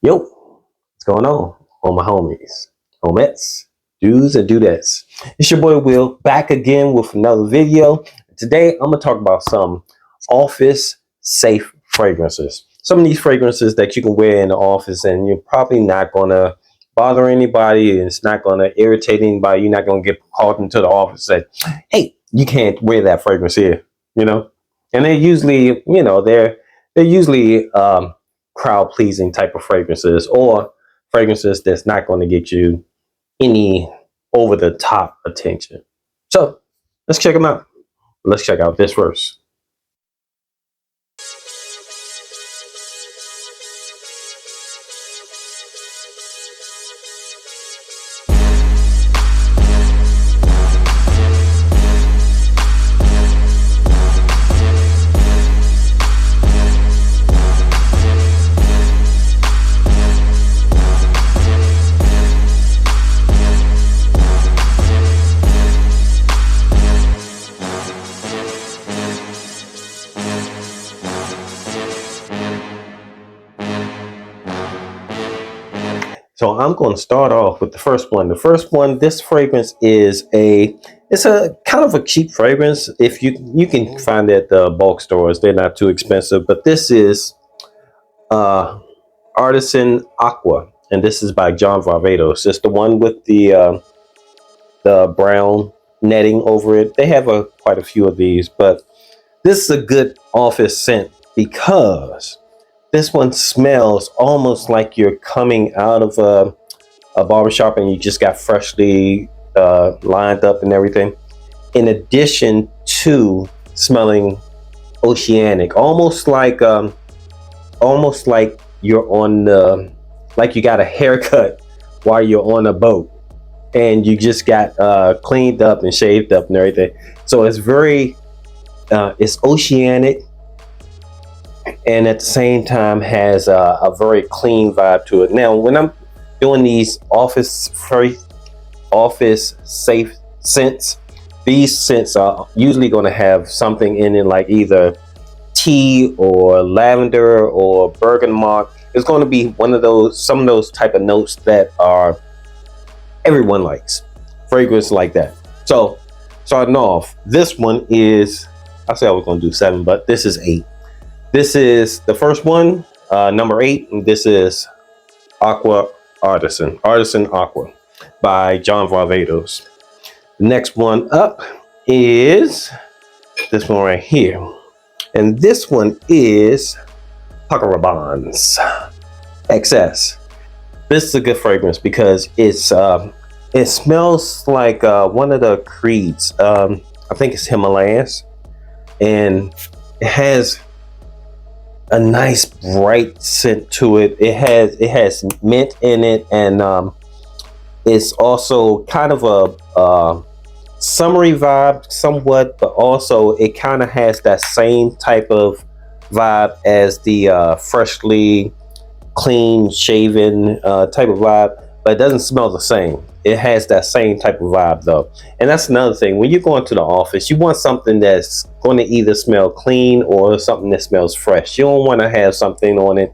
Yo, what's going on? All my homies, homettes, dudes and dudettes. It's your boy Will back again with another video. Today I'm gonna talk about some office safe fragrances. Some of these fragrances that you can wear in the office and you're probably not gonna bother anybody, and it's not gonna irritate anybody. You're not gonna get called into the office and say, "Hey, you can't wear that fragrance here," you know. And they're usually, they're usually crowd pleasing type of fragrances, or fragrances that's not going to get you any over the top attention. So let's check them out. Let's check out this first. So I'm going to start off with the first one. The first one, this fragrance it's a kind of a cheap fragrance. If you can find it at the bulk stores, they're not too expensive. But this is Artisan Aqua, and this is by John Varvatos. It's the one with the brown netting over it. They have quite a few of these, but this is a good office scent because this one smells almost like you're coming out of a barbershop and you just got freshly lined up and everything. In addition to smelling oceanic, almost like you're on like you got a haircut while you're on a boat and you just got cleaned up and shaved up and everything. So it's it's oceanic, and at the same time has a very clean vibe to it. Now, when I'm doing these office safe scents, these scents are usually going to have something in it like either tea or lavender or bergamot. It's going to be some of those type of notes that are everyone likes. Fragrance like that. So starting off, this one is, I said I was going to do 7, but this is 8. This is the first one, number 8, and this is Artisan Aqua by John Varvatos. The next one up is this one right here, and this one is Paco Rabanne's XS. This is a good fragrance because it smells like one of the creeds. I think it's Himalayas, and it has a nice bright scent to it. It has mint in it, and it's also kind of a summery vibe somewhat, but also it kind of has that same type of vibe as the freshly clean shaven type of vibe, but it doesn't smell the same. It has that same type of vibe though. And that's another thing. When you go into the office, you want something that's going to either smell clean or something that smells fresh. You don't want to have something on it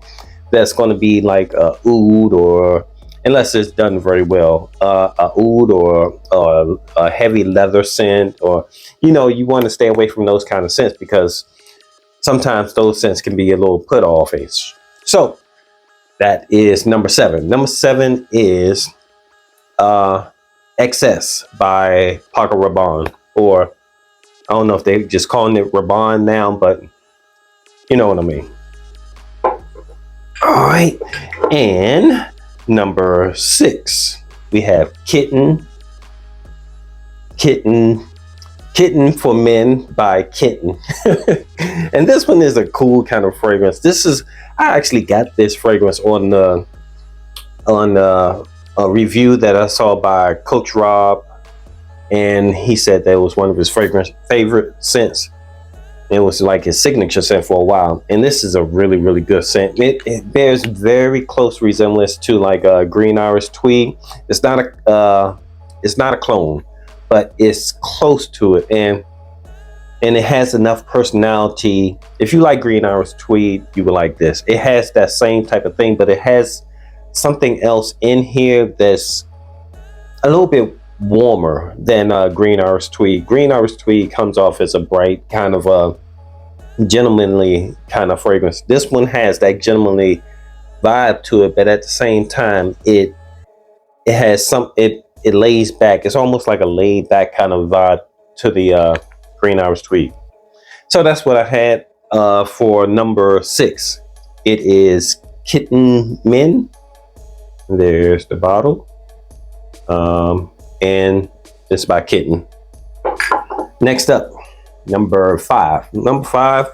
that's going to be like a oud, or unless it's done very well, a oud or a heavy leather scent, or you want to stay away from those kind of scents because sometimes those scents can be a little put off-ish. So that is number 7. Number 7 is XS by Paco Rabanne, or I don't know if they're just calling it Rabanne now, but you know what I mean. All right, and number 6, we have Kitten for Men by Kitten. And this one is a cool kind of fragrance. I actually got this fragrance on a review that I saw by Coach Rob, and he said that was one of his favorite scents. It was like his signature scent for a while, and this is a really, really good scent. It bears very close resemblance to like a Green Iris Tweed. It's not a clone, but it's close to it, and it has enough personality. If you like Green Iris Tweed, you will like this. It has that same type of thing, but it has something else in here that's a little bit warmer than Green Iris Tweed. Green Iris Tweed comes off as a bright kind of a gentlemanly kind of fragrance. This one has that gentlemanly vibe to it, but at the same time, it has it lays back. It's almost like a laid back kind of vibe to the Green Iris Tweed. So that's what I had for number 6. It is Kitten Men. There's the bottle. And it's by Kitten. Next up, number 5. Number 5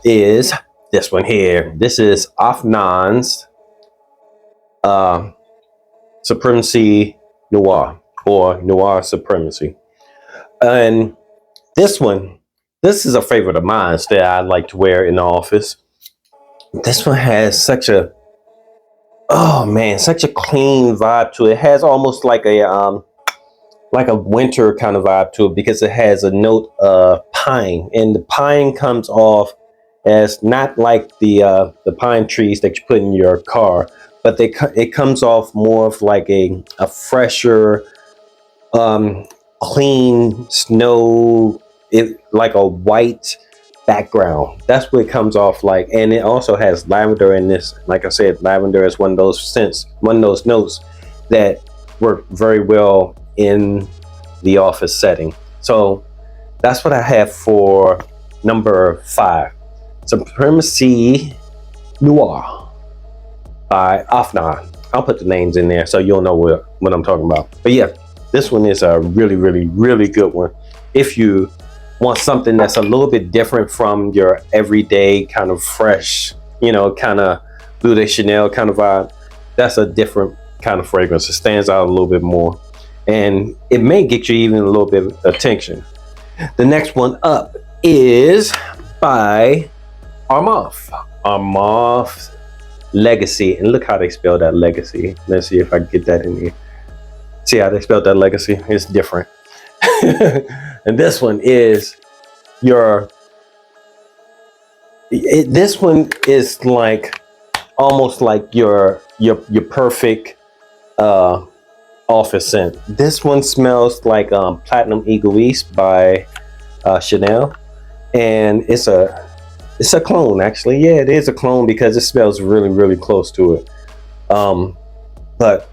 is this one here. This is Afnan's Supremacy Noir, or Noir Supremacy. And this is a favorite of mine that I like to wear in the office. This one has such a clean vibe to it. It has almost like a winter kind of vibe to it, because it has a note of pine, and the pine comes off as not like the pine trees that you put in your car, but it comes off more of like a fresher, clean snow, like a white background. That's what it comes off like. And it also has lavender in this. Like I said, lavender is one of those scents, one of those notes that work very well in the office setting. So that's what I have for number 5, Supremacy Noir by Afnan. I'll put the names in there so you'll know what I'm talking about. But yeah, this one is a really, really, really good one. If you want something that's a little bit different from your everyday kind of fresh, kind of Bleu de Chanel kind of vibe, that's a different kind of fragrance. It stands out a little bit more, and it may get you even a little bit of attention. The next one up is by Armaf Legacy. And look how they spell that Legacy. Let's see if I can get that in here. See how they spelled that Legacy? It's different. And this one is this one is like almost like your perfect office scent. This one smells like Platinum Egoiste by Chanel, and it's a clone, actually. Yeah, it is a clone because it smells really, really close to it. But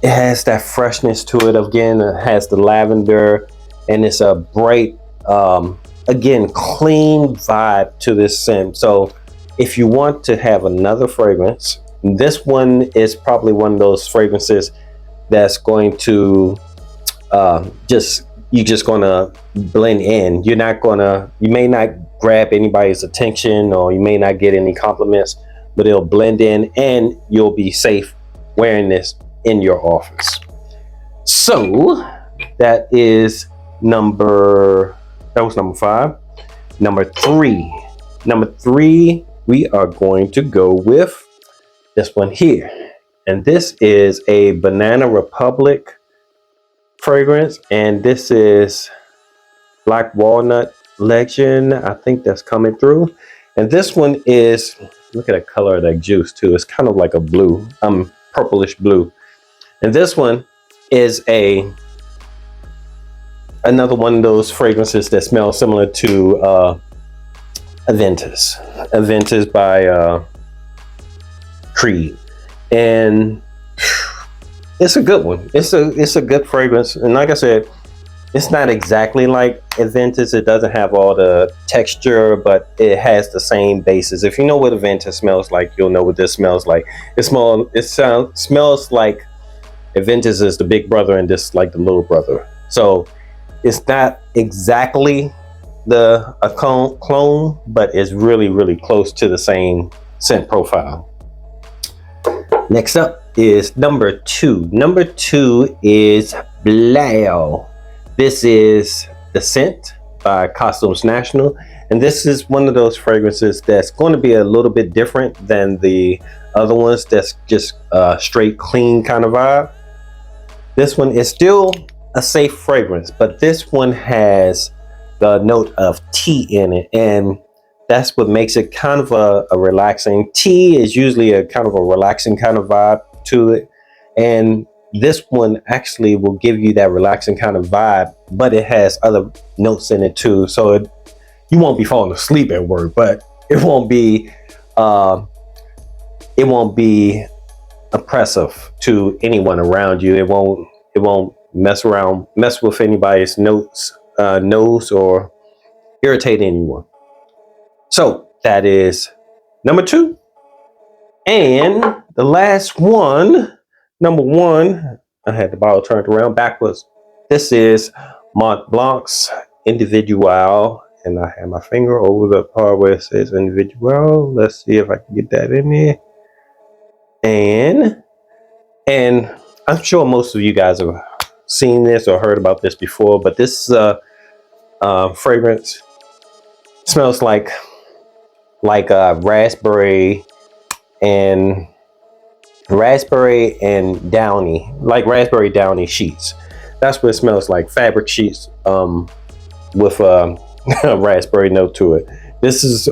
it has that freshness to it. Again, it has the lavender, and it's a bright, again, clean vibe to this scent. So if you want to have another fragrance, this one is probably one of those fragrances that's going to you're just gonna blend in. You may not grab anybody's attention, or you may not get any compliments, but it'll blend in and you'll be safe wearing this in your office. So that was number 5. Number 3, we are going to go with this one here, and this is a Banana Republic fragrance, and this is Black Walnut Legend. I think that's coming through. And this one is, look at the color of that juice too. It's kind of like a blue, purplish blue. And this one is another one of those fragrances that smells similar to Aventus by Creed. And it's a good one. It's a good fragrance. And like I said, it's not exactly like Aventus. It doesn't have all the texture, but it has the same basis. If you know what Aventus smells like, you'll know what this smells like. It smells like Aventus is the big brother and this like the little brother. So it's not exactly a clone, but it's really, really close to the same scent profile. Next up is number 2. Number 2 is Blau. This is The Scent by Costumes National. And this is one of those fragrances that's going to be a little bit different than the other ones that's just straight clean kind of vibe. This one is still a safe fragrance, but this one has the note of tea in it. And That's what makes it kind of a relaxing. Tea is usually a kind of a relaxing kind of vibe to it. And this one actually will give you that relaxing kind of vibe, but it has other notes in it too. So you won't be falling asleep at work, but it won't be oppressive to anyone around you. It won't mess with anybody's nose or irritate anyone. So that is number 2. And the last one, number 1, I had the bottle turned around backwards. This is Mont Blanc's Individual, and I have my finger over the part where it says Individual. Let's see if I can get that in there. And I'm sure most of you guys have seen this or heard about this before, but this fragrance smells like raspberry and downy, like raspberry downy sheets. That's what it smells like, fabric sheets with a raspberry note to it. This is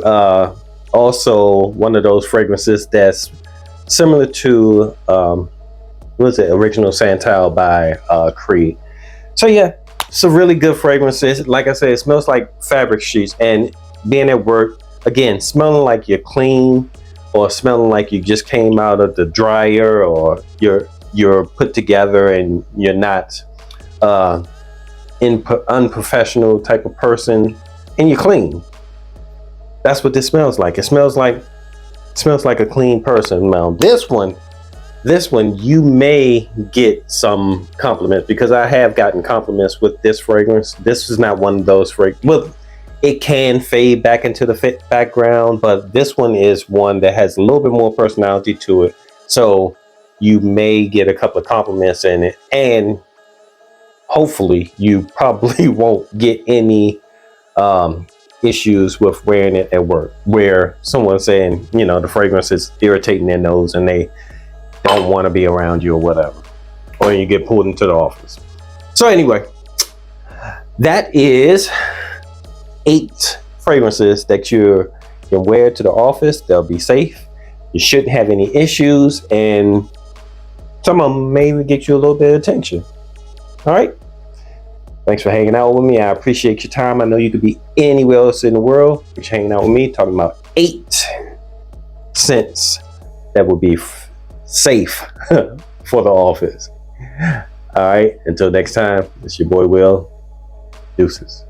also one of those fragrances that's similar to Original Santal by Creed. So yeah, it's a really good fragrance. Like I said, it smells like fabric sheets, and being at work, again, smelling like you're clean, or smelling like you just came out of the dryer, or you're put together and you're not unprofessional type of person, and you're clean. That's what this smells like. It smells like a clean person. Now this one you may get some compliments, because I have gotten compliments with this fragrance. This is not one of those fragrances. Well, it can fade back into the background, but this one is one that has a little bit more personality to it. So you may get a couple of compliments in it, and hopefully you probably won't get any issues with wearing it at work, where someone's saying, the fragrance is irritating their nose and they don't want to be around you or whatever, or you get pulled into the office. So anyway, that is 8 fragrances that you can wear to the office. They'll be safe. You shouldn't have any issues, and some of them may even get you a little bit of attention. All right. Thanks for hanging out with me. I appreciate your time. I know you could be anywhere else in the world, but you're hanging out with me, talking about 8 scents that would be safe for the office. All right. Until next time, it's your boy Will. Deuces.